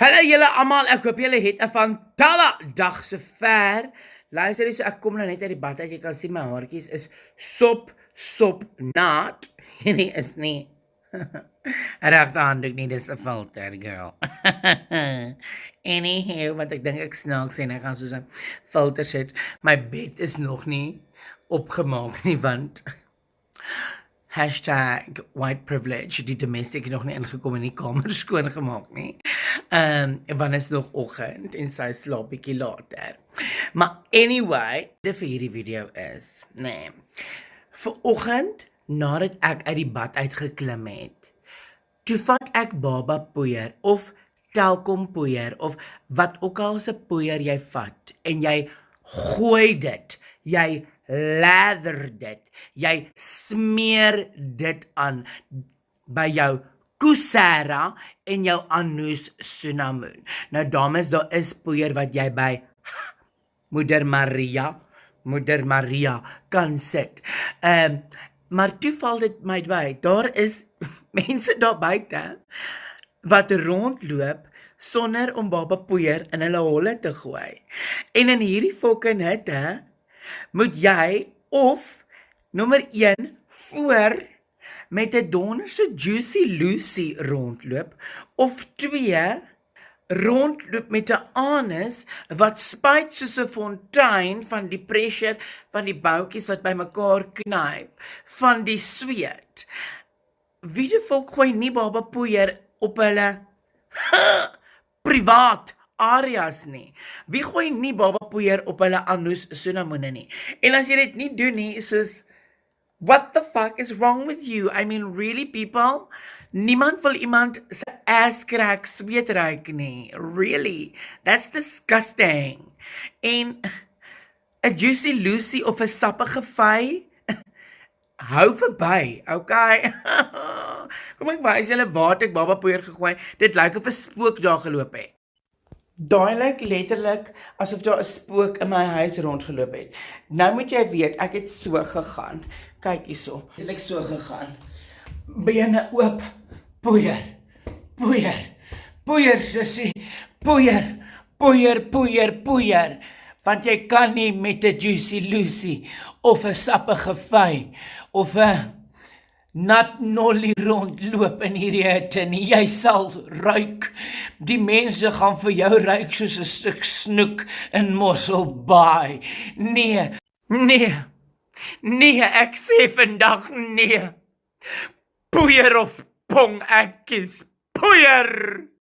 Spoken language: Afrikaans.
Hallo julle almal, ek hoop julle het 'n fantastische dag sover. Luister eens, ek kom nou net uit die bad uit. Jy kan sien my haartjies is sop nat. Hierdie is nie 'n regte handdoek nie, dis 'n filter girl. Anyhow, want ek dink ek snaaks en ek gaan soos 'n filter sit. My bed is nog nie opgemaak nie, want #white privilege, die domestic het nog nie ingekom en die kamer skoon gemaak nie. Want is nog oggend en sy slaap bietjie later. Maar anyway, dit vir hierdie video is, nee. Vanoggend, nadat ek uit die bad uitgeklim het, toe vat ek baba poeier of telkom poeier of wat ook al se poeier jy vat en jy gooi dit, jy lather dit, jy smeer dit aan by jou kusera en jou anus cinnamon. Nou dames, daar is poeier wat jy by Moeder Maria kan sit. Maar toe val dit my by, daar is mense daar buite wat rondloop sonder om baba poeier in hulle holle te gooi. En in hierdie fucking hitte moet jy of nommer 1 voor met 'n donderse Juicy Lucy rondloop of 2 rondloop met 'n anus wat spuit soos 'n fontein van die pressure van die boutjies wat bymekaar knyp van die sweet. Wie die volk gooi nie baba poeier op hulle privaat areas nie. Wie gooi nie baba poeier op hulle anus cinnamone nie. En as jy dit nie doen nie, is what the fuck is wrong with you? I mean, really people? Niemand wil iemand se ass crack sweet ruik nie. Really? That's disgusting. En 'n Juicy Lucy of 'n sappige vy hou verby, okay? Kom ek wys julle waar ek baba poeier gegooi. Dit lyk of 'n spook daar geloop het. Daai lyk letterlik asof daar 'n spook in my huis rondgeloop het. Nou moet jy weet, ek het so gegaan. Kyk hierso. Het ek so gegaan. Bene oop. Poeier, sussie. Poeier. Want jy kan nie met 'n Juicy Lucy of 'n sappige vy of 'n nat nolly rondloop in hierdie hitte nie. Jy sal ruik. Die mense gaan vir jou ruik soos 'n stuk snoek in Mossel Bay. Nee, ek sê vandag nee. Poeier of pong, ek kies poeier.